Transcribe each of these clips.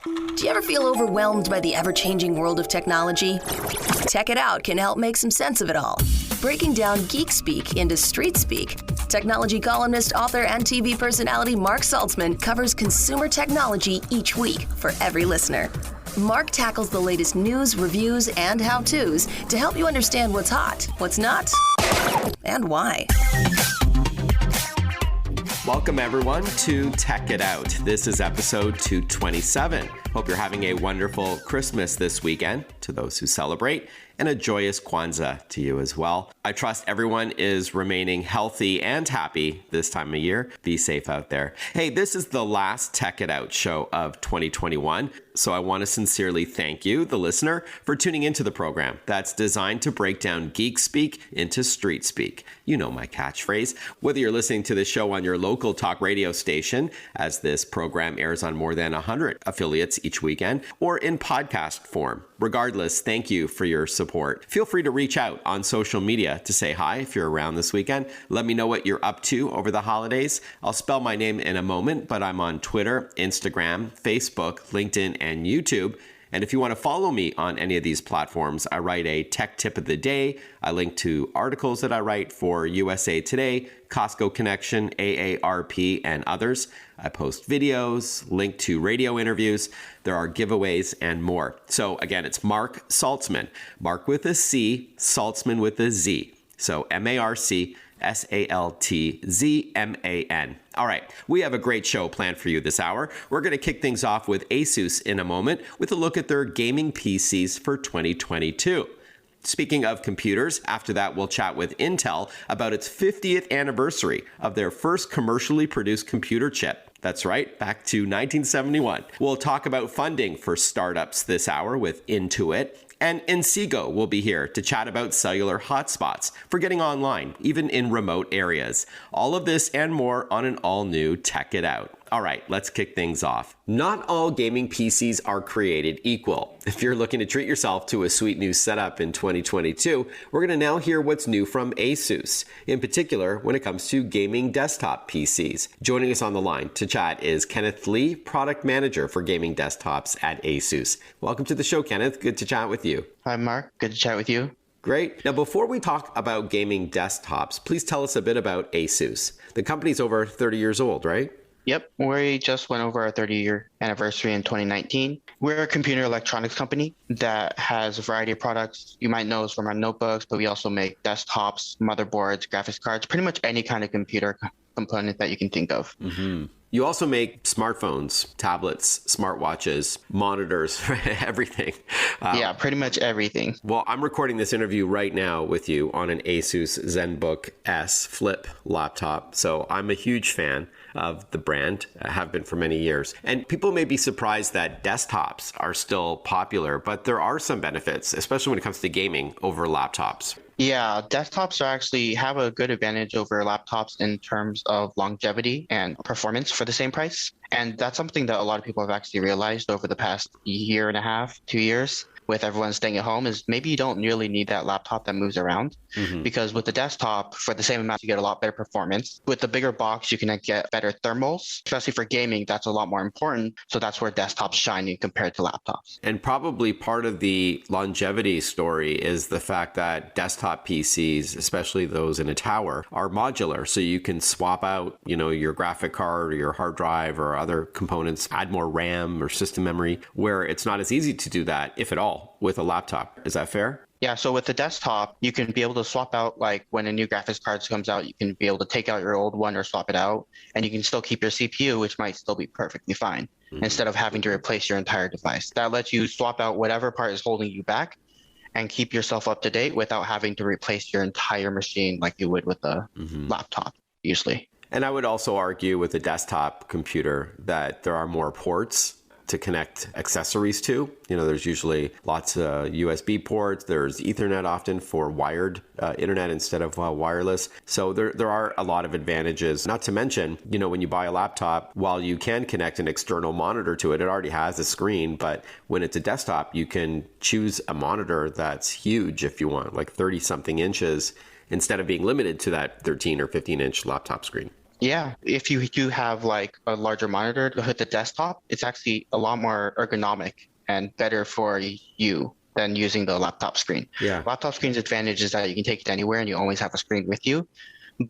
Do you ever feel overwhelmed by the ever-changing world of technology? Tech It Out can help make some sense of it all. Breaking down geek speak into street speak, technology columnist, author, and TV personality Mark Saltzman covers consumer technology each week for every listener. Mark tackles the latest news, reviews, and how-tos to help you understand what's hot, what's not, and why. Welcome, everyone, to Tech It Out. This is episode 227. Hope you're having a wonderful Christmas this weekend to those who celebrate, and a joyous Kwanzaa to you as well. I trust everyone is remaining healthy and happy this time of year. Be safe out there. Hey, this is the last Tech It Out show of 2021, so I want to sincerely thank you, the listener, for tuning into the program that's designed to break down geek speak into street speak. You know my catchphrase. Whether you're listening to the show on your local talk radio station, as this program airs on more than 100 affiliates each weekend, or in podcast form. Regardless, thank you for your support. Feel free to reach out on social media to say hi if you're around this weekend. Let me know what you're up to over the holidays. I'll spell my name in a moment, but I'm on Twitter, Instagram, Facebook, LinkedIn, and YouTube. And if you want to follow me on any of these platforms, I write a tech tip of the day. I link to articles that I write for USA Today, Costco Connection, AARP, and others. I post videos, link to radio interviews. There are giveaways and more. So again, it's Mark Saltzman. Mark with a C, Saltzman with a Z. So MarcSaltzman. All right, we have a great show planned for you this hour. We're going to kick things off with Asus in a moment with a look at their gaming PCs for 2022. Speaking of computers, after that, we'll chat with Intel about its 50th anniversary of their first commercially produced computer chip. That's right, back to 1971. We'll talk about funding for startups this hour with Intuit. And Inseego will be here to chat about cellular hotspots for getting online, even in remote areas. All of this and more on an all-new Tech It Out. All right, let's kick things off. Not all gaming PCs are created equal. If you're looking to treat yourself to a sweet new setup in 2022, we're going to now hear what's new from Asus, in particular when it comes to gaming desktop PCs. Joining us on the line to chat is Kenneth Lee, Product Manager for Gaming Desktops at Asus. Welcome to the show, Kenneth. Good to chat with you. Hi, Mark. Good to chat with you. Great. Now, before we talk about gaming desktops, please tell us a bit about Asus. The company's over 30 years old, right? Yep, we just went over our 30-year anniversary in 2019. We're a computer electronics company that has a variety of products. You might know us from our notebooks, but we also make desktops, motherboards, graphics cards, pretty much any kind of computer component that you can think of. Mm-hmm. You also make smartphones, tablets, smartwatches, monitors, everything. Yeah, pretty much everything. Well, I'm recording this interview right now with you on an Asus ZenBook S Flip laptop, so I'm a huge fan of the brand, have been for many years. And people may be surprised that desktops are still popular, but there are some benefits, especially when it comes to gaming, over laptops. Yeah, desktops actually have a good advantage over laptops in terms of longevity and performance for the same price. And that's something that a lot of people have actually realized over the past year and a half, 2 years. With everyone staying at home, is maybe you don't really need that laptop that moves around. Mm-hmm. Because with the desktop, for the same amount, you get a lot better performance. With the bigger box, you can get better thermals, especially for gaming. That's a lot more important. So that's where desktops shine compared to laptops. And probably part of the longevity story is the fact that desktop PCs, especially those in a tower, are modular. So you can swap out, your graphic card or your hard drive or other components, add more RAM or system memory, where it's not as easy to do that, if at all, with a laptop. Is that fair? Yeah, so with the desktop, you can be able to swap out, like when a new graphics card comes out, you can be able to take out your old one or swap it out, and you can still keep your CPU, which might still be perfectly fine, instead of having to replace your entire device. That lets you swap out whatever part is holding you back and keep yourself up to date without having to replace your entire machine like you would with a laptop, usually. And I would also argue with a desktop computer that there are more ports to connect accessories to. There's usually lots of USB ports. There's Ethernet often for wired internet instead of wireless. So there are a lot of advantages. Not to mention, when you buy a laptop, while you can connect an external monitor to it, it already has a screen. But when it's a desktop, you can choose a monitor that's huge if you want, like 30 something inches, instead of being limited to that 13 or 15 inch laptop screen. Yeah, if you do have like a larger monitor to hit the desktop, it's actually a lot more ergonomic and better for you than using the laptop screen. Yeah. Laptop screen's advantage is that you can take it anywhere and you always have a screen with you,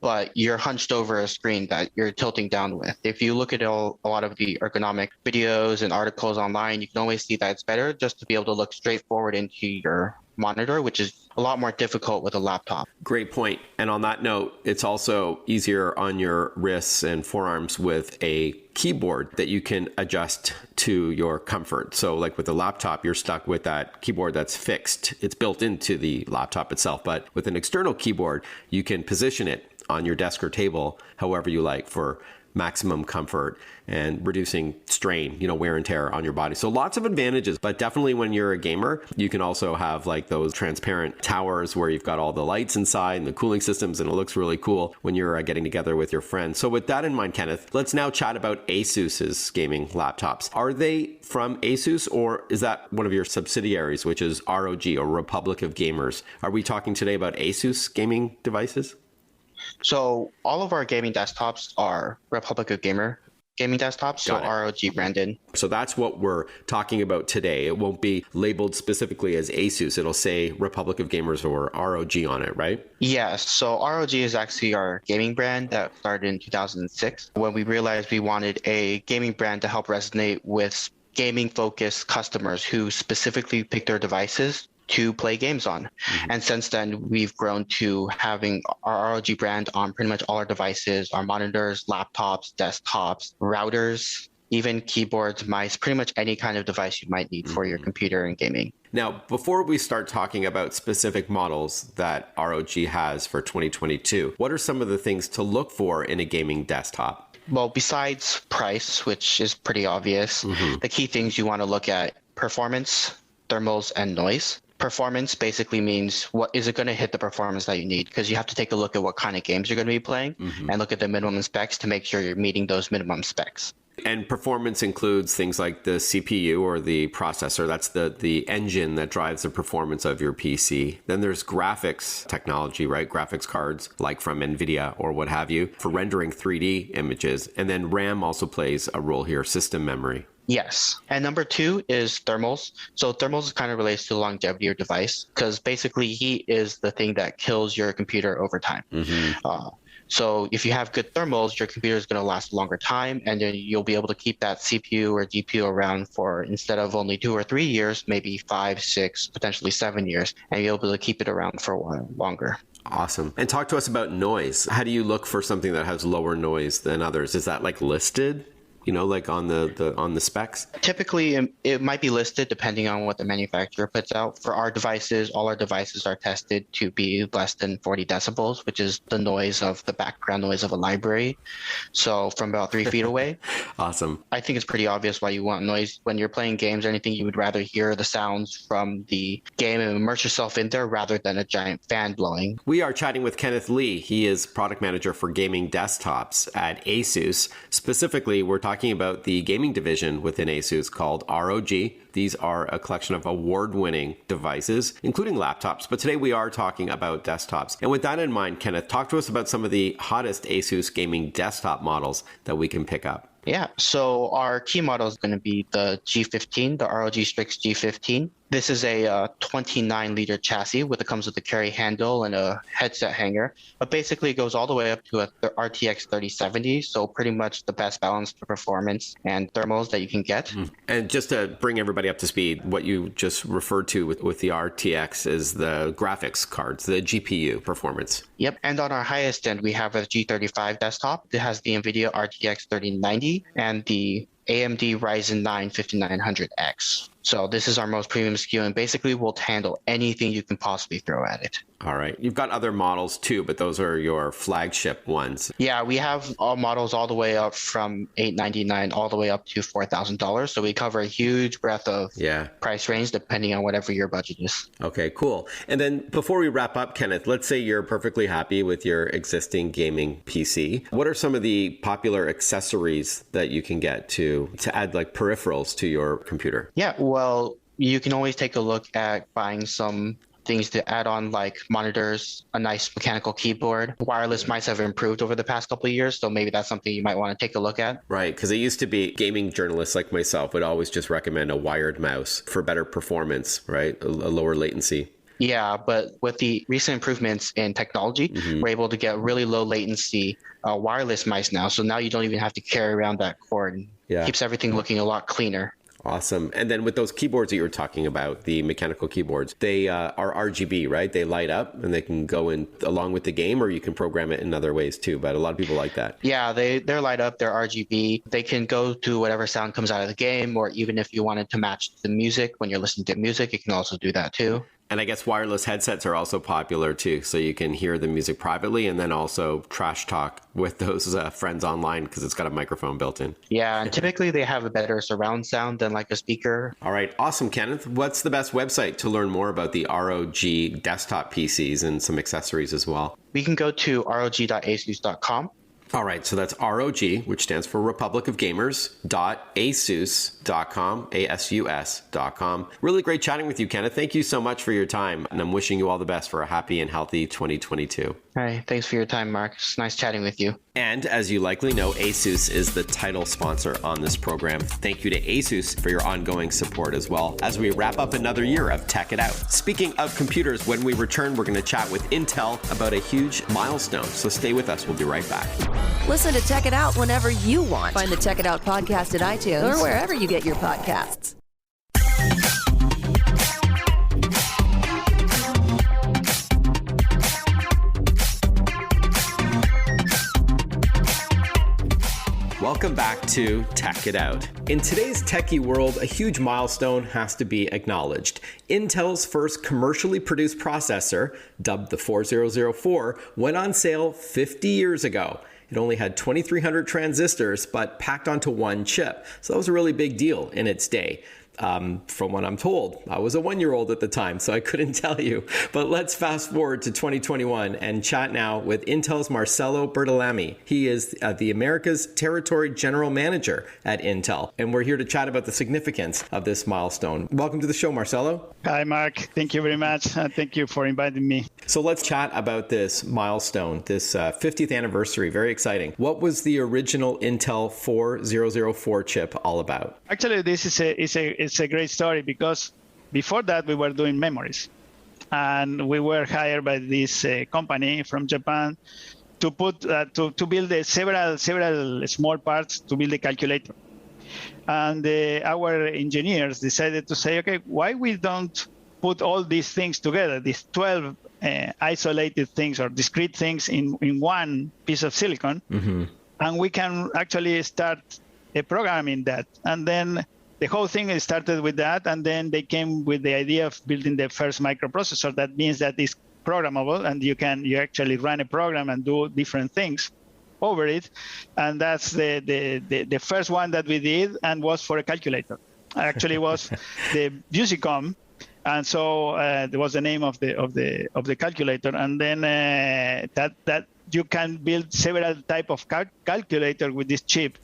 but you're hunched over a screen that you're tilting down with. If you look at a lot of the ergonomic videos and articles online, you can always see that it's better just to be able to look straight forward into your monitor, which is a lot more difficult with a laptop. Great point. And on that note, it's also easier on your wrists and forearms with a keyboard that you can adjust to your comfort. So like with the laptop, you're stuck with that keyboard that's fixed. It's built into the laptop itself, but with an external keyboard, you can position it on your desk or table however you like for maximum comfort and reducing strain, wear and tear on your body. So lots of advantages, but definitely when you're a gamer, you can also have like those transparent towers where you've got all the lights inside and the cooling systems, and it looks really cool when you're getting together with your friends. So with that in mind, Kenneth, let's now chat about Asus's gaming laptops. Are they from Asus, or is that one of your subsidiaries, which is ROG, or Republic of Gamers? Are we talking today about Asus gaming devices? So all of our gaming desktops are Republic of Gamer gaming desktops, so ROG branded. So that's what we're talking about today. It won't be labeled specifically as Asus. It'll say Republic of Gamers or ROG on it, right? Yes. So ROG is actually our gaming brand that started in 2006 when we realized we wanted a gaming brand to help resonate with gaming-focused customers who specifically pick their devices to play games on. Mm-hmm. And since then, we've grown to having our ROG brand on pretty much all our devices, our monitors, laptops, desktops, routers, even keyboards, mice, pretty much any kind of device you might need for your computer and gaming. Now, before we start talking about specific models that ROG has for 2022, what are some of the things to look for in a gaming desktop? Well, besides price, which is pretty obvious, the key things you want to look at: performance, thermals, and noise. Performance basically means what is it going to hit the performance that you need, because you have to take a look at what kind of games you're going to be playing and look at the minimum specs to make sure you're meeting those minimum specs. And performance includes things like the CPU or the processor. That's the engine that drives the performance of your PC. Then there's graphics technology, right? Graphics cards like from NVIDIA or what have you for rendering 3D images. And then RAM also plays a role here, system memory. Yes. And number two is thermals. So thermals kind of relates to longevity of your device, because basically heat is the thing that kills your computer over time. So if you have good thermals, your computer is going to last a longer time, and then you'll be able to keep that CPU or GPU around for, instead of only 2 or 3 years, maybe 5, 6, potentially 7 years, and you'll be able to keep it around for a while longer. Awesome. And talk to us about noise. How do you look for something that has lower noise than others? Is that like listed? Like on the specs? Typically, it might be listed depending on what the manufacturer puts out. For our devices, all our devices are tested to be less than 40 decibels, which is the noise of the background noise of a library. So from about 3 feet away. Awesome. I think it's pretty obvious why you want noise. When you're playing games or anything, you would rather hear the sounds from the game and immerse yourself in there rather than a giant fan blowing. We are chatting with Kenneth Lee. He is product manager for gaming desktops at Asus. Specifically, we're talking about the gaming division within Asus called ROG. These are a collection of award-winning devices, including laptops. But today we are talking about desktops. And with that in mind, Kenneth, talk to us about some of the hottest Asus gaming desktop models that we can pick up. Yeah, so our key model is going to be the G15, the ROG Strix G15. This is a 29-liter chassis it comes with a carry handle and a headset hanger. But basically, it goes all the way up to a RTX 3070, so pretty much the best balance for performance and thermals that you can get. And just to bring everybody up to speed, what you just referred to with the RTX is the graphics cards, the GPU performance. Yep, and on our highest end, we have a G35 desktop. It has the NVIDIA RTX 3090 and the AMD Ryzen 9 5900X. So this is our most premium SKU, and basically will handle anything you can possibly throw at it. All right. You've got other models too, but those are your flagship ones. Yeah, we have all models all the way up from $899 all the way up to $4,000. So we cover a huge breadth of price range depending on whatever your budget is. Okay, cool. And then before we wrap up, Kenneth, let's say you're perfectly happy with your existing gaming PC. What are some of the popular accessories that you can get to add like peripherals to your computer? Yeah, well, you can always take a look at buying some things to add on like monitors, a nice mechanical keyboard. Wireless mice have improved over the past couple of years, so maybe that's something you might want to take a look at. Right, because it used to be gaming journalists like myself would always just recommend a wired mouse for better performance, right? A lower latency. Yeah, but with the recent improvements in technology, we're able to get really low latency wireless mice now. So now you don't even have to carry around that cord. Yeah. Keeps everything looking a lot cleaner. Awesome. And then with those keyboards that you were talking about, the mechanical keyboards, they are RGB, right? They light up and they can go in along with the game, or you can program it in other ways too. But a lot of people like that. Yeah, they're light up, they're RGB. They can go to whatever sound comes out of the game, or even if you wanted to match the music when you're listening to music, you can also do that too. And I guess wireless headsets are also popular too. So you can hear the music privately and then also trash talk with those friends online because it's got a microphone built in. Yeah, and typically they have a better surround sound than like a speaker. All right. Awesome, Kenneth. What's the best website to learn more about the ROG desktop PCs and some accessories as well? We can go to rog.asus.com. All right, so that's ROG, which stands for Republic of Gamers, .asus.com, ASUS.com. Really great chatting with you, Kenneth. Thank you so much for your time, and I'm wishing you all the best for a happy and healthy 2022. All right, thanks for your time, Mark. It's nice chatting with you. And as you likely know, Asus is the title sponsor on this program. Thank you to Asus for your ongoing support as well as we wrap up another year of Tech It Out. Speaking of computers, when we return, we're going to chat with Intel about a huge milestone. So stay with us. We'll be right back. Listen to Tech It Out whenever you want. Find the Tech It Out podcast at iTunes or wherever you get your podcasts. Welcome back to Tech It Out. In today's techie world, a huge milestone has to be acknowledged. Intel's first commercially produced processor, dubbed the 4004, went on sale 50 years ago. It only had 2,300 transistors, but packed onto one chip. So that was a really big deal in its day. From what I'm told, I was a 1-year-old at the time, so I couldn't tell you. But let's fast forward to 2021 and chat now with Intel's Marcelo Bertolami. He is the America's Territory General Manager at Intel, and we're here to chat about the significance of this milestone. Welcome to the show, Marcelo. Hi, Mark. Thank you very much. Thank you for inviting me. So let's chat about this milestone, this 50th anniversary. Very exciting. What was the original Intel 4004 chip all about? Actually, this is a great story because before that we were doing memories, and we were hired by this company from Japan to put to build several small parts to build a calculator. And our engineers decided to say, okay, why we don't put all these things together, these 12 isolated things or discrete things in one piece of silicon, and we can actually start a programming that. And then the whole thing started with that, and then they came with the idea of building the first microprocessor. That means that it's programmable, and you actually run a program and do different things over it. And that's the first one that we did, and was for a calculator. Actually, was the Musicom, and so there was the name of the calculator. And then that you can build several type of calculator with this chip,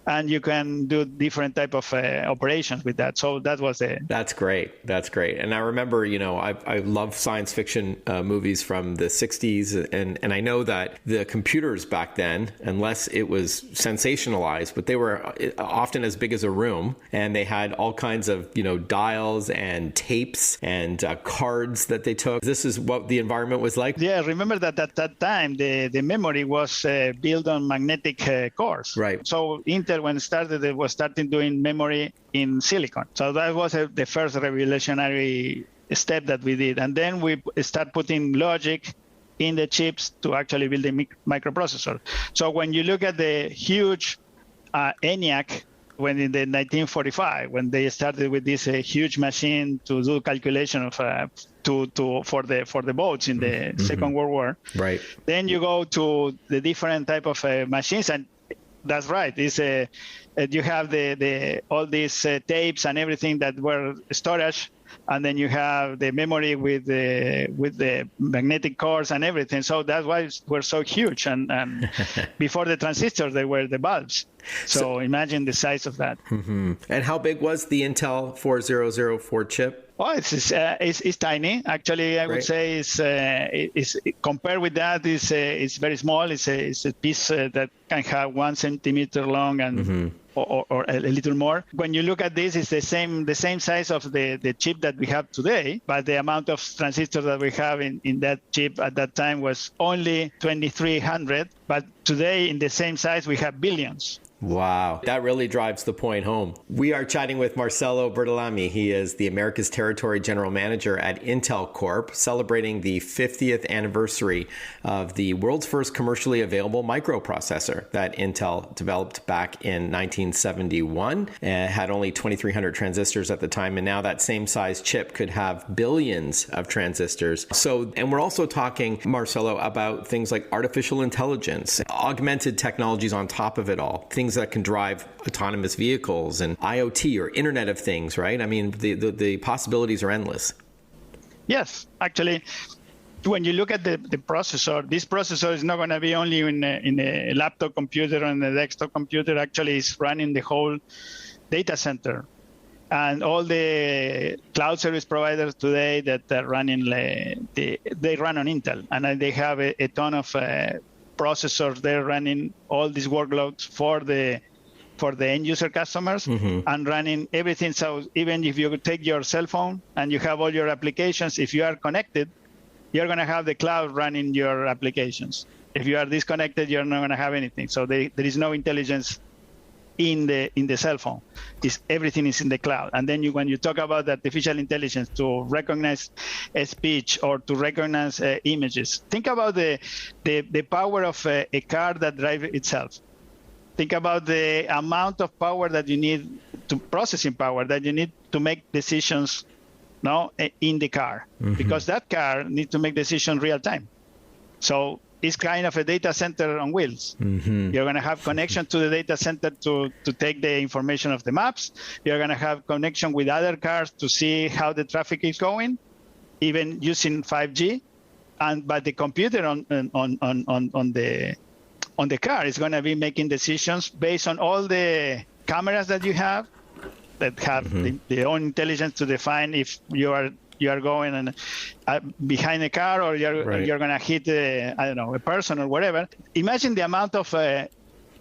and you can do different type of operations with that. So that was it. That's great. That's great. And I remember, I love science fiction movies from the 60s. And I know that the computers back then, unless it was sensationalized, but they were often as big as a room. And they had all kinds of, dials and tapes and cards that they took. This is what the environment was like. Yeah, remember that at that time, the memory was built on magnetic cores. Right. So Intel, when it started, it was starting doing memory in silicon. So that was the first revolutionary step that we did. And then we start putting logic in the chips to actually build a microprocessor. So when you look at the huge ENIAC, when in the 1945, when they started with this huge machine to do calculation of for the boats in the Second World War. Right. Then you go to the different type of machines, and that's right. It's You have all these tapes and everything that were storage, and then you have the memory with the magnetic cores and everything. So that's why we're so huge. And before the transistors, they were the bulbs. So imagine the size of that. Mm-hmm. And how big was the Intel 4004 chip? Oh, it's tiny. Actually, I would say it's compared with that, it's very small. It's a piece that can have 1 centimeter long and or a little more. When you look at this, it's the same size of the chip that we have today, but the amount of transistors that we have in that chip at that time was only 2,300. But today, in the same size, we have billions. Wow. That really drives the point home. We are chatting with Marcelo Bertolami. He is the Americas Territory General Manager at Intel Corp, celebrating the 50th anniversary of the world's first commercially available microprocessor that Intel developed back in 1971. It had only 2,300 transistors at the time, and now that same size chip could have billions of transistors. And we're also talking, Marcelo, about things like artificial intelligence, augmented technologies on top of it all, things that can drive autonomous vehicles and IoT or Internet of Things, right? I mean, the possibilities are endless. Yes, actually, when you look at the processor, this processor is not going to be only in a laptop computer or in a desktop computer. Actually, it's running the whole data center. And all the cloud service providers today that are running, they run on Intel. And they have a ton of processors. They're running all these workloads for the end user customers and running everything. So even if you take your cell phone and you have all your applications, if you are connected, you're going to have the cloud running your applications. If you are disconnected, you're not going to have anything. So there is no intelligence in the cell phone. Everything is in the cloud. And then when you talk about artificial intelligence to recognize a speech or to recognize images, think about the power of a car that drives itself. Think about the amount of power that you need, processing power that you need to make decisions in the car, because that car needs to make decisions real time. So it's kind of a data center on wheels. You're going to have connection to the data center to take the information of the maps. You're going to have connection with other cars to see how the traffic is going, even using 5G. But the computer on the car is going to be making decisions based on all the cameras that you have that have their own intelligence to define if you are going behind a car or you're going to hit a person or whatever. Imagine the amount of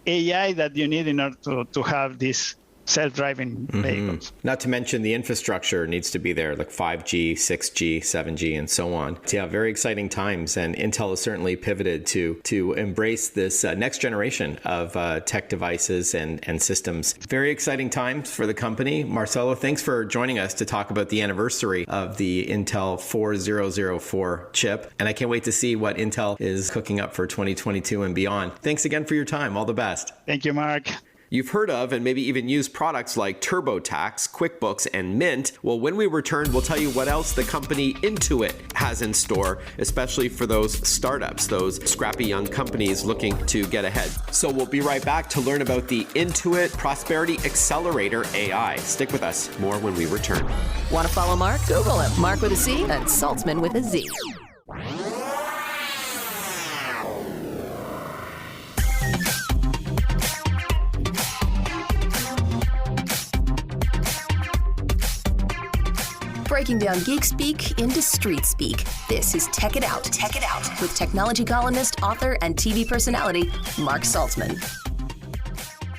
AI that you need in order to have this self-driving vehicles. Not to mention the infrastructure needs to be there, like 5G, 6G, 7G, and so on. So yeah, very exciting times, and Intel has certainly pivoted to embrace this next generation of tech devices and systems. Very exciting times for the company. Marcelo, thanks for joining us to talk about the anniversary of the Intel 4004 chip, and I can't wait to see what Intel is cooking up for 2022 and beyond. Thanks again for your time. All the best. Thank you, Mark. You've heard of and maybe even used products like TurboTax, QuickBooks, and Mint. Well, when we return, we'll tell you what else the company Intuit has in store, especially for those startups, those scrappy young companies looking to get ahead. So we'll be right back to learn about the Intuit Prosperity Accelerator A.I. Stick with us. More when we return. Want to follow Mark? Google him. Mark with a C and Saltzman with a Z. Breaking down geek speak into street speak. This is Tech It Out. Tech It Out with technology columnist, author, and TV personality Mark Saltzman.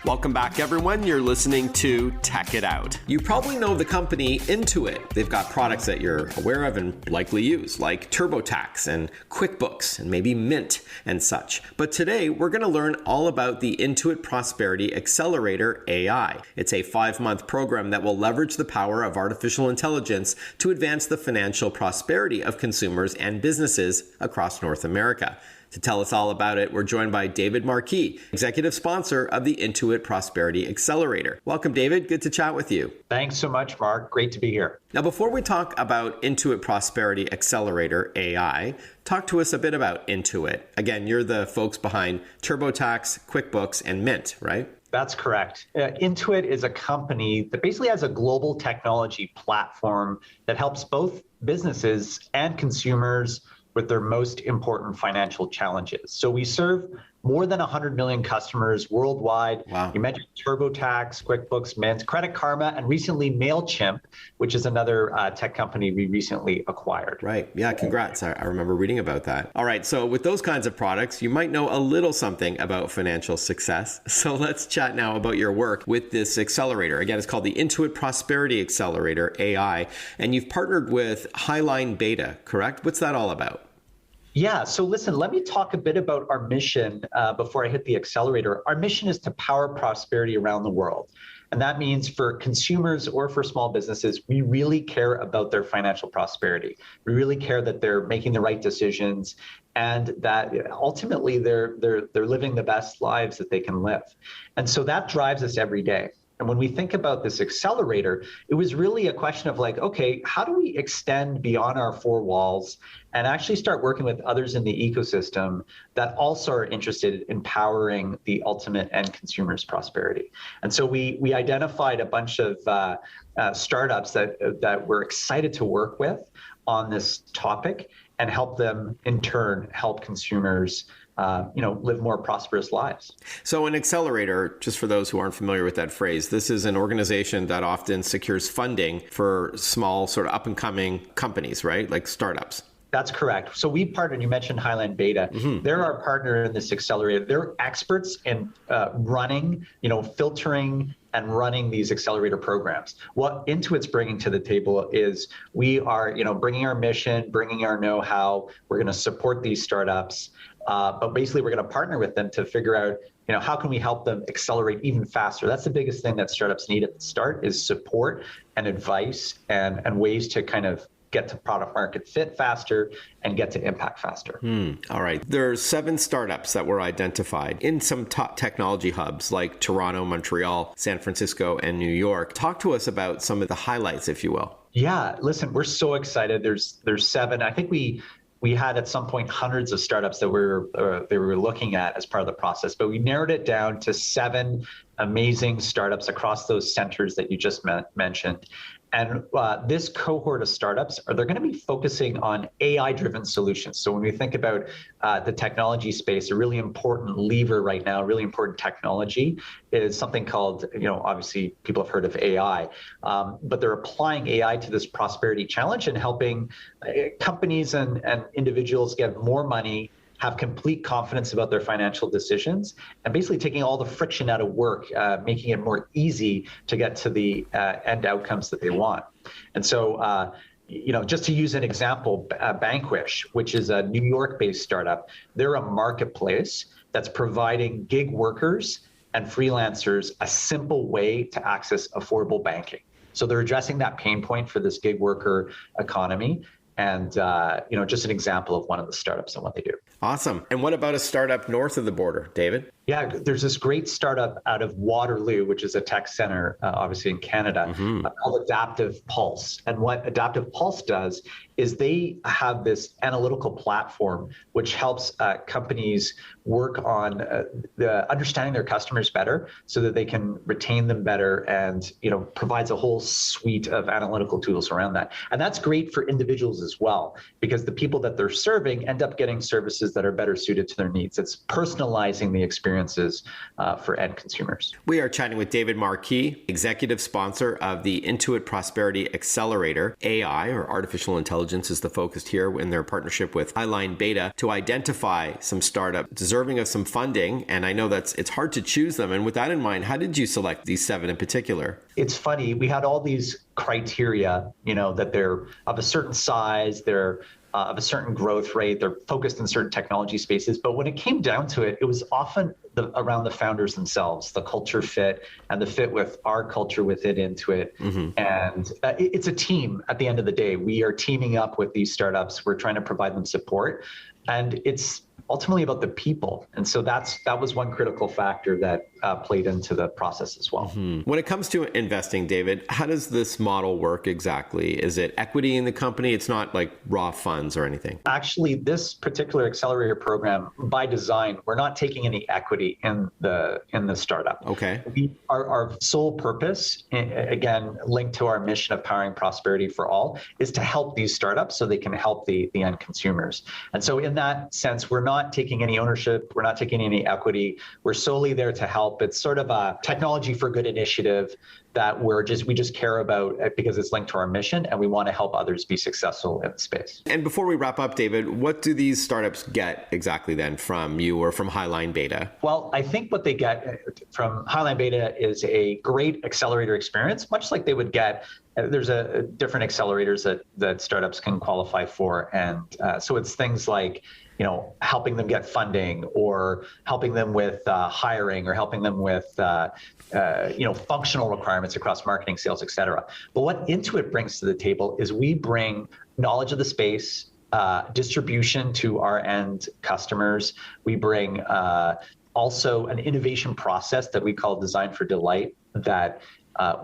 Welcome back, everyone. You're listening to Tech It Out. You probably know the company Intuit. They've got products that you're aware of and likely use, like TurboTax and QuickBooks and maybe Mint and such. But today, we're going to learn all about the Intuit Prosperity Accelerator A.I. It's a 5-month program that will leverage the power of artificial intelligence to advance the financial prosperity of consumers and businesses across North America. To tell us all about it, we're joined by David Marquis, executive sponsor of the Intuit Prosperity Accelerator. Welcome, David. Good to chat with you. Thanks so much, Mark. Great to be here. Now, before we talk about Intuit Prosperity Accelerator AI, talk to us a bit about Intuit. Again, you're the folks behind TurboTax, QuickBooks, and Mint, right? That's correct. Intuit is a company that basically has a global technology platform that helps both businesses and consumers with their most important financial challenges. So we serve more than 100 million customers worldwide. Wow. You mentioned TurboTax, QuickBooks, Mint, Credit Karma, and recently MailChimp, which is another tech company we recently acquired. Right. Yeah, congrats. I remember reading about that. All right. So with those kinds of products, you might know a little something about financial success. So let's chat now about your work with this accelerator. Again, it's called the Intuit Prosperity Accelerator A.I. And you've partnered with Highline Beta, correct? What's that all about? Yeah, so listen, let me talk a bit about our mission before I hit the accelerator. Our mission is to power prosperity around the world. And that means for consumers or for small businesses, we really care about their financial prosperity. We really care that they're making the right decisions and that ultimately they're living the best lives that they can live. And so that drives us every day. And when we think about this accelerator, it was really a question of like, okay, how do we extend beyond our four walls and actually start working with others in the ecosystem that also are interested in powering the ultimate end consumer's prosperity? And so we identified a bunch of startups that we're excited to work with on this topic and help them in turn help consumers live more prosperous lives. So an accelerator, just for those who aren't familiar with that phrase, this is an organization that often secures funding for small sort of up and coming companies, right? Like startups. That's correct. So we partnered, you mentioned Highline Beta. Mm-hmm. They're our partner in this accelerator. They're experts in running, filtering and running these accelerator programs. What Intuit's bringing to the table is we are, bringing our mission, bringing our know-how. We're going to support these startups. But basically, we're going to partner with them to figure out, how can we help them accelerate even faster? That's the biggest thing that startups need at the start is support and advice and ways to kind of get to product market fit faster and get to impact faster. All right. There's 7 startups that were identified in some top technology hubs like Toronto, Montreal, San Francisco, and New York. Talk to us about some of the highlights, if you will. Yeah, listen, we're so excited. There's 7. I think we had at some point hundreds of startups that we were looking at as part of the process, but we narrowed it down to 7 amazing startups across those centers that you just mentioned. And this cohort of startups they're going to be focusing on AI-driven solutions. So when we think about the technology space, a really important lever right now, really important technology is something called, obviously people have heard of AI, but they're applying AI to this prosperity challenge and helping companies and individuals get more money, have complete confidence about their financial decisions, and basically taking all the friction out of work, making it more easy to get to the end outcomes that they want. And so, just to use an example, Vanquish, which is a New York-based startup, they're a marketplace that's providing gig workers and freelancers a simple way to access affordable banking. So they're addressing that pain point for this gig worker economy. And, just an example of one of the startups and what they do. Awesome. And what about a startup north of the border, David? Yeah, there's this great startup out of Waterloo, which is a tech center, obviously in Canada, called Adaptive Pulse. And what Adaptive Pulse does is they have this analytical platform which helps companies work on understanding their customers better so that they can retain them better and, provides a whole suite of analytical tools around that. And that's great for individuals as well, because the people that they're serving end up getting services that are better suited to their needs. It's personalizing the experiences for end consumers. We are chatting with David Marquis, executive sponsor of the Intuit Prosperity Accelerator. AI, or artificial intelligence, is the focus here in their partnership with Highline Beta to identify some startup deserving of some funding. And I know it's hard to choose them. And with that in mind, how did you select these 7 in particular? It's funny. We had all these criteria, that they're of a certain size, they're of a certain growth rate, they're focused in certain technology spaces. But when it came down to it, it was often around the founders themselves, the culture fit and the fit with our culture within Intuit. And it's a team at the end of the day. We are teaming up with these startups. We're trying to provide them support. And it's ultimately about the people. And so that was one critical factor that played into the process as well. When it comes to investing, David, how does this model work exactly? Is it equity in the company? It's not like raw funds or anything. Actually, this particular accelerator program, by design, we're not taking any equity in the startup. Okay. Our sole purpose, again, linked to our mission of powering prosperity for all, is to help these startups so they can help the end consumers. And so in that sense, we're not taking any ownership, we're not taking any equity, we're solely there to help. It's sort of a technology for good initiative that we just care about because it's linked to our mission, and we want to help others be successful in the space. And before we wrap up, David, what do these startups get exactly then from you or from Highline Beta? Well, I think what they get from Highline Beta is a great accelerator experience, much like they would get. There's different accelerators that startups can qualify for, and so it's things like, helping them get funding, or helping them with hiring, or helping them with functional requirements across marketing, sales, et cetera. But what Intuit brings to the table is we bring knowledge of the space, distribution to our end customers. We bring also an innovation process that we call Design for Delight that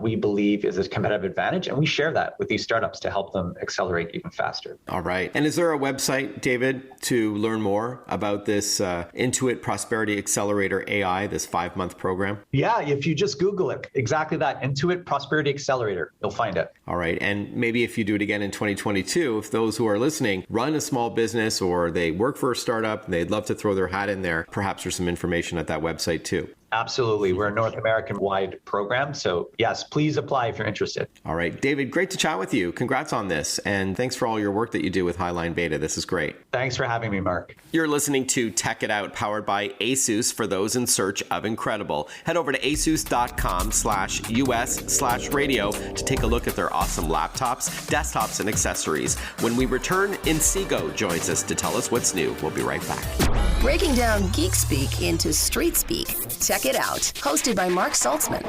we believe is a competitive advantage, and we share that with these startups to help them accelerate even faster. All right. And is there a website, David, to learn more about this Intuit Prosperity Accelerator A.I, this 5-month program? Yeah, if you just Google it, exactly that, Intuit Prosperity Accelerator, you'll find it. All right. And maybe if you do it again in 2022, if those who are listening run a small business or they work for a startup and they'd love to throw their hat in there, perhaps there's some information at that website too. Absolutely. We're a North American-wide program. So yes, please apply if you're interested. All right. David, great to chat with you. Congrats on this. And thanks for all your work that you do with Highline Beta. This is great. Thanks for having me, Mark. You're listening to Tech It Out, powered by Asus for those in search of incredible. Head over to asus.com/US/radio to take a look at their awesome laptops, desktops, and accessories. When we return, Inseego joins us to tell us what's new. We'll be right back. Breaking down geek speak into street speak. Check it out. Hosted by Mark Saltzman.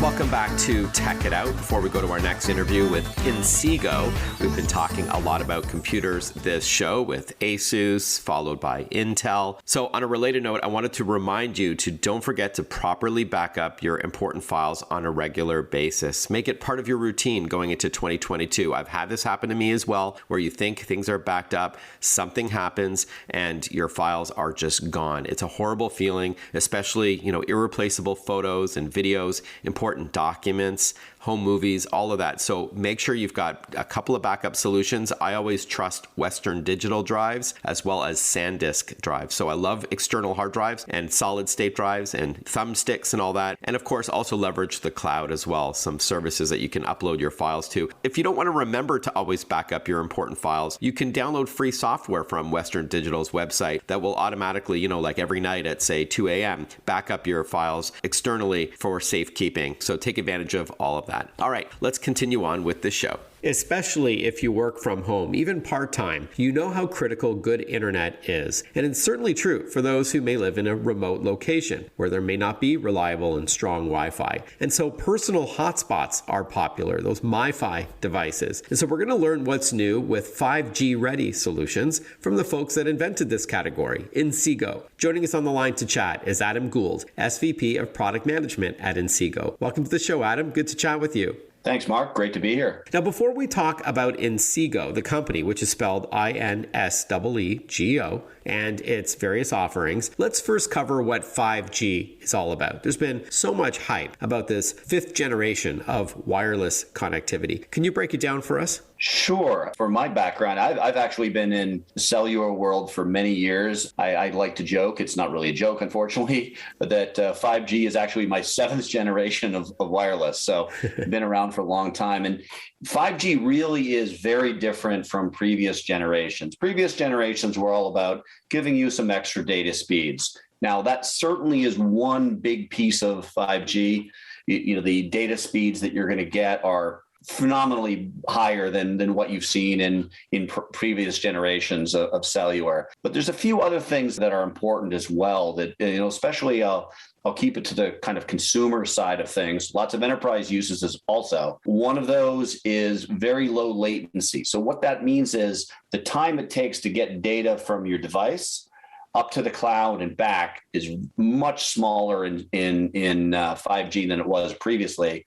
Welcome back to Tech It Out. Before we go to our next interview with Inseego, we've been talking a lot about computers this show with Asus, followed by Intel. So on a related note, I wanted to remind you to don't forget to properly back up your important files on a regular basis. Make it part of your routine going into 2022. I've had this happen to me as well, where you think things are backed up, something happens, and your files are just gone. It's a horrible feeling, especially, irreplaceable photos and videos, important documents, home movies, all of that. So make sure you've got a couple of backup solutions. I always trust Western Digital drives as well as SanDisk drives. So I love external hard drives and solid state drives and thumbsticks and all that. And of course, also leverage the cloud as well, some services that you can upload your files to. If you don't want to remember to always back up your important files, you can download free software from Western Digital's website that will automatically, like every night at say 2 a.m., back up your files externally for safekeeping. So take advantage of all of that. All right, let's continue on with the show. Especially if you work from home, even part-time, you know how critical good internet is. And it's certainly true for those who may live in a remote location where there may not be reliable and strong Wi-Fi. And so personal hotspots are popular, those MiFi devices. And so we're going to learn what's new with 5G-ready solutions from the folks that invented this category, Inseego. Joining us on the line to chat is Adam Gould, SVP of Product Management at Inseego. Welcome to the show, Adam. Good to chat with you. Thanks, Mark. Great to be here. Now, before we talk about Inseego, the company, which is spelled Inseego, and its various offerings, let's first cover what 5G is all about. There's been so much hype about this 5th generation of wireless connectivity. Can you break it down for us? Sure. For my background, I've actually been in the cellular world for many years. I like to joke, it's not really a joke, unfortunately, but that 5G is actually my 7th generation of wireless. So I've been around for a long time. And 5G really is very different from previous generations. Previous generations were all about giving you some extra data speeds. Now, that certainly is one big piece of 5G. The data speeds that you're going to get are phenomenally higher than what you've seen in previous generations of cellular. But there's a few other things that are important as well that, especially I'll keep it to the kind of consumer side of things. Lots of enterprise uses as also. One of those is very low latency. So what that means is the time it takes to get data from your device up to the cloud and back is much smaller in 5G than it was previously.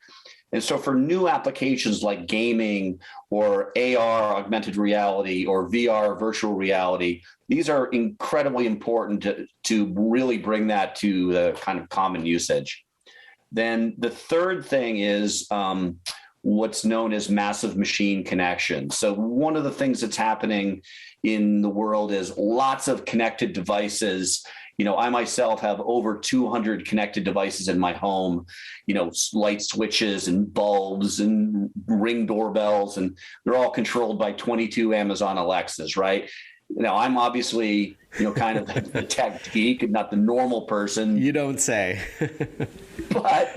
And so for new applications like gaming or AR, augmented reality, or VR, virtual reality, these are incredibly important to really bring that to the kind of common usage. Then the third thing is what's known as massive machine connection. So one of the things that's happening in the world is lots of connected devices. I myself have over 200 connected devices in my home, light switches and bulbs and Ring doorbells, and they're all controlled by 22 Amazon Alexas, right? I'm obviously, kind of the tech geek and not the normal person. You don't say. But,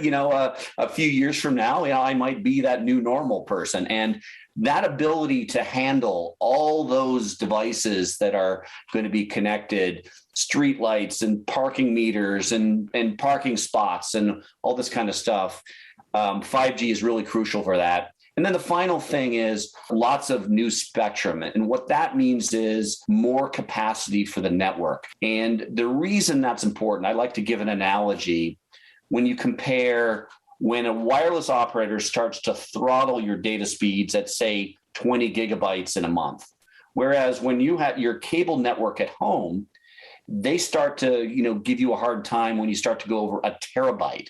a few years from now, I might be that new normal person. And that ability to handle all those devices that are going to be connected, street lights and parking meters and parking spots and all this kind of stuff, 5G is really crucial for that. And then the final thing is lots of new spectrum. And what that means is more capacity for the network. And the reason that's important, I like to give an analogy. When you compare when a wireless operator starts to throttle your data speeds at, say, 20 gigabytes in a month, whereas when you have your cable network at home, they start to, give you a hard time when you start to go over a terabyte.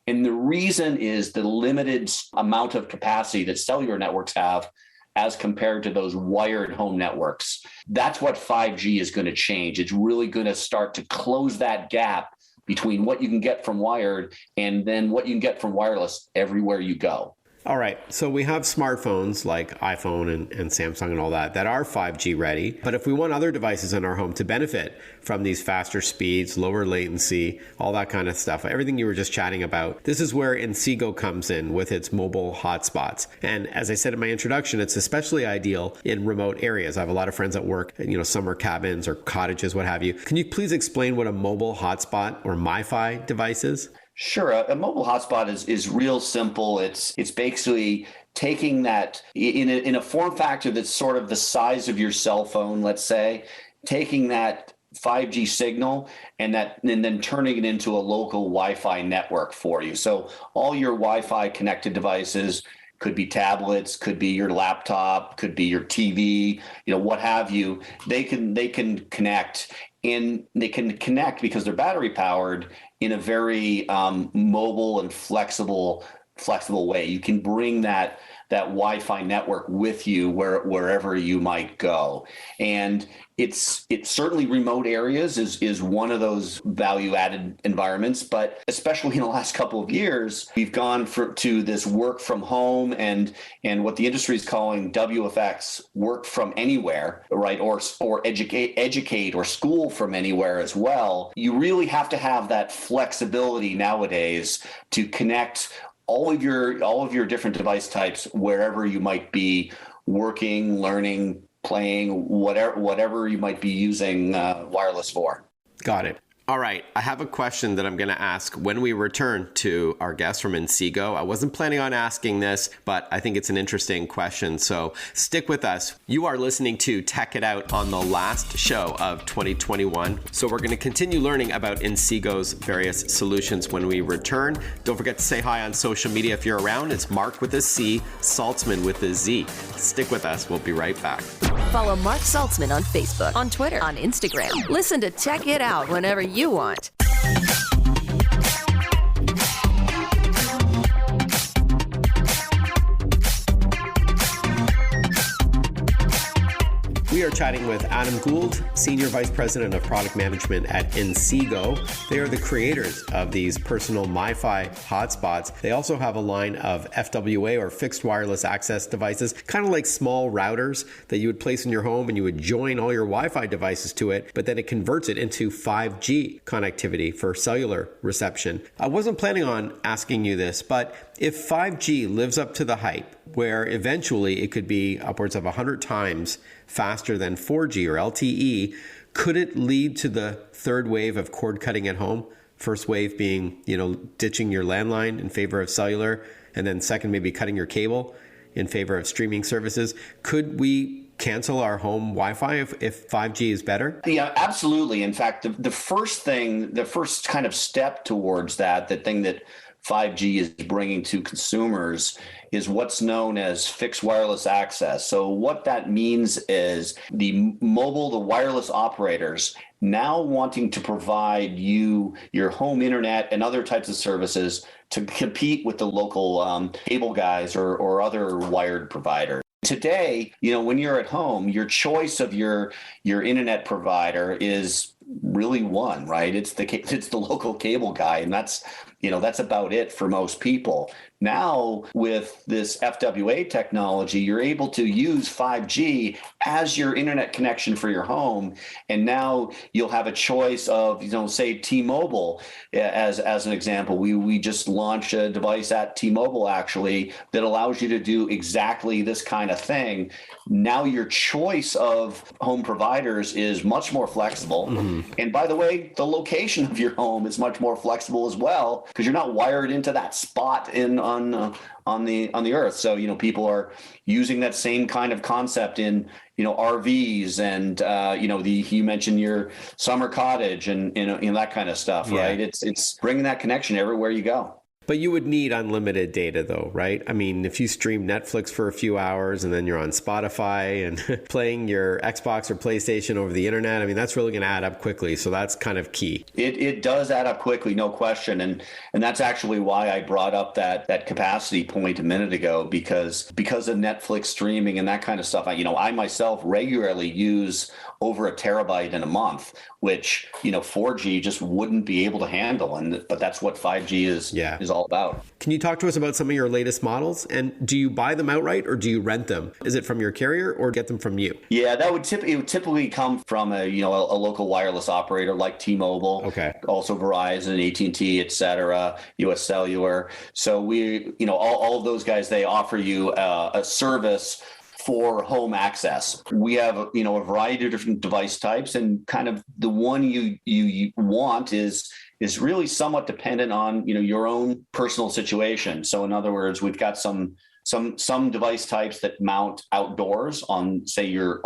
And the reason is the limited amount of capacity that cellular networks have as compared to those wired home networks. That's what 5G is going to change. It's really going to start to close that gap between what you can get from wired and then what you can get from wireless everywhere you go. All right, so we have smartphones like iPhone and Samsung and all that are 5G ready. But if we want other devices in our home to benefit from these faster speeds, lower latency, all that kind of stuff, everything you were just chatting about, this is where Inseego comes in with its mobile hotspots. And as I said in my introduction, it's especially ideal in remote areas. I have a lot of friends that work in summer cabins or cottages, what have you. Can you please explain what a mobile hotspot or MiFi device is? Sure. A mobile hotspot is real simple. It's basically taking that in a form factor that's sort of the size of your cell phone, let's say, taking that 5G signal and then turning it into a local Wi-Fi network for you. So all your Wi-Fi connected devices could be tablets, could be your laptop, could be your TV, what have you. They can connect. And they can connect because they're battery powered in a very mobile and flexible way. You can bring that Wi-Fi network with you wherever you might go. And it's certainly remote areas is one of those value-added environments, but especially in the last couple of years, we've gone to this work from home and what the industry is calling WFX, work from anywhere, right? Or educate or school from anywhere as well. You really have to have that flexibility nowadays to connect all of your different device types wherever you might be working, learning, playing, whatever you might be using wireless for. Got it. All right, I have a question that I'm going to ask when we return to our guest from Inseego. I wasn't planning on asking this, but I think it's an interesting question, so stick with us. You are listening to Tech It Out on the last show of 2021, so we're going to continue learning about Inseego's various solutions when we return. Don't forget to say hi on social media if you're around. It's Mark with a C, Saltzman with a Z. Stick with us. We'll be right back. Follow Mark Saltzman on Facebook, on Twitter, on Instagram. Listen to Tech It Out whenever you want. We are chatting with Adam Gould, Senior Vice President of Product Management at Inseego. They are the creators of these personal MiFi hotspots. They also have a line of FWA or fixed wireless access devices, kind of like small routers that you would place in your home and you would join all your Wi-Fi devices to it, but then it converts it into 5G connectivity for cellular reception. I wasn't planning on asking you this, but if 5G lives up to the hype, where eventually it could be upwards of 100 times faster than 4G or LTE, could it lead to the third wave of cord cutting at home? First wave being, ditching your landline in favor of cellular, and then second, maybe cutting your cable in favor of streaming services. Could we cancel our home Wi-Fi if 5G is better? Yeah, absolutely. In fact, the first kind of step towards that, the thing that 5G is bringing to consumers is what's known as fixed wireless access. So what that means is the wireless operators now wanting to provide you your home internet and other types of services to compete with the local cable guys or other wired providers. Today, when you're at home, your choice of your internet provider is really one, right? It's the local cable guy, and that's about it for most people. Now, with this FWA technology, you're able to use 5G as your internet connection for your home. And now you'll have a choice of, say T-Mobile as an example. We just launched a device at T-Mobile actually that allows you to do exactly this kind of thing. Now your choice of home providers is much more flexible. Mm-hmm. And by the way, the location of your home is much more flexible as well, because you're not wired into that spot on the earth. So, people are using that same kind of concept in, RVs and, you mentioned your summer cottage and, that kind of stuff, right? It's bringing that connection everywhere you go. But you would need unlimited data though, right? I mean, if you stream Netflix for a few hours and then you're on Spotify and playing your Xbox or PlayStation over the internet, I mean, that's really going to add up quickly. So that's kind of key. It does add up quickly, no question. And that's actually why I brought up that capacity point a minute ago, because of Netflix streaming and that kind of stuff. I myself regularly use over a terabyte in a month, which, 4G just wouldn't be able to handle. But that's what 5G is all about. Can you talk to us about some of your latest models? And do you buy them outright or do you rent them? Is it from your carrier or get them from you? Yeah, it would typically come from a local wireless operator like T-Mobile, okay, also Verizon, AT&T, et cetera, US Cellular. So we, all of those guys, they offer you a service for home access. We have, a variety of different device types, and kind of the one you want is really somewhat dependent on, your own personal situation. So in other words, we've got some device types that mount outdoors on, say, your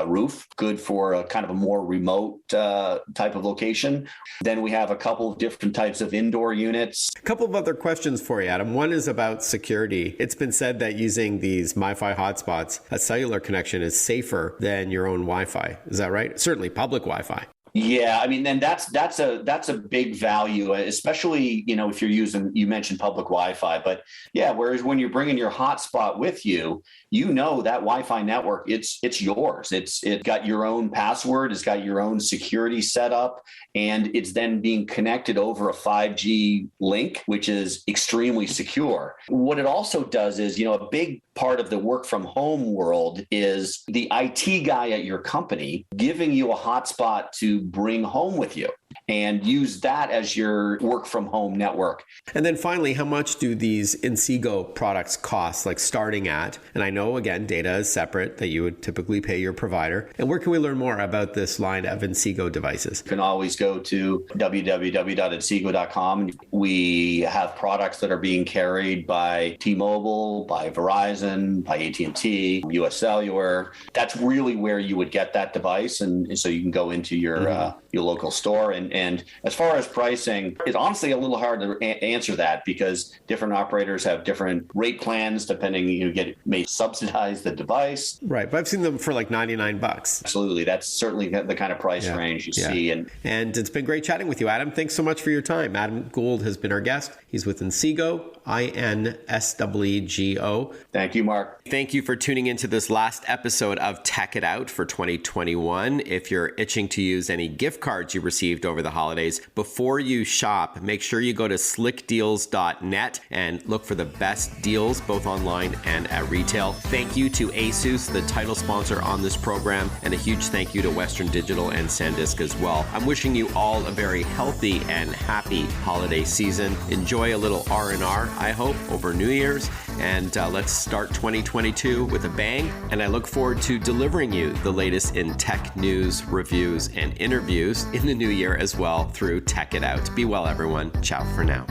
roof, good for a kind of a more remote type of location. Then we have a couple of different types of indoor units. A couple of other questions for you, Adam. One is about security. It's been said that using these MiFi hotspots, a cellular connection is safer than your own Wi-Fi. Is that right? Certainly public Wi-Fi. Yeah, I mean, then that's a big value, especially, if you're you mentioned public Wi-Fi, but yeah, whereas when you're bringing your hotspot with you, that Wi-Fi network, it's yours. It's got your own password, it's got your own security setup, and it's then being connected over a 5G link, which is extremely secure. What it also does is, a big part of the work from home world is the IT guy at your company giving you a hotspot to bring home with you and use that as your work from home network. And then finally, how much do these Inseego products cost, like starting at? And I know, again, data is separate, that you would typically pay your provider. And where can we learn more about this line of Inseego devices? You can always go to www.inseego.com. We have products that are being carried by T-Mobile, by Verizon, by AT&T, US Cellular. That's really where you would get that device. And so you can go into your local store. And as far as pricing, it's honestly a little hard to answer that, because different operators have different rate plans depending, may subsidize the device. Right. But I've seen them for like $99. Absolutely. That's certainly the kind of price range you see. And it's been great chatting with you, Adam. Thanks so much for your time. Adam Gould has been our guest. He's with Inseego, INSWGO. Thank you, Mark. Thank you for tuning into this last episode of Tech It Out for 2021. If you're itching to use any gift cards you received over the holidays, before you shop, make sure you go to slickdeals.net and look for the best deals both online and at retail. Thank you to Asus, the title sponsor on this program, and a huge thank you to Western Digital and SanDisk as well. I'm wishing you all a very healthy and happy holiday season. Enjoy a little R&R, I hope, over New Year's, And let's start 2022 with a bang. And I look forward to delivering you the latest in tech news, reviews, and interviews in the new year as well through Tech It Out. Be well, everyone. Ciao for now.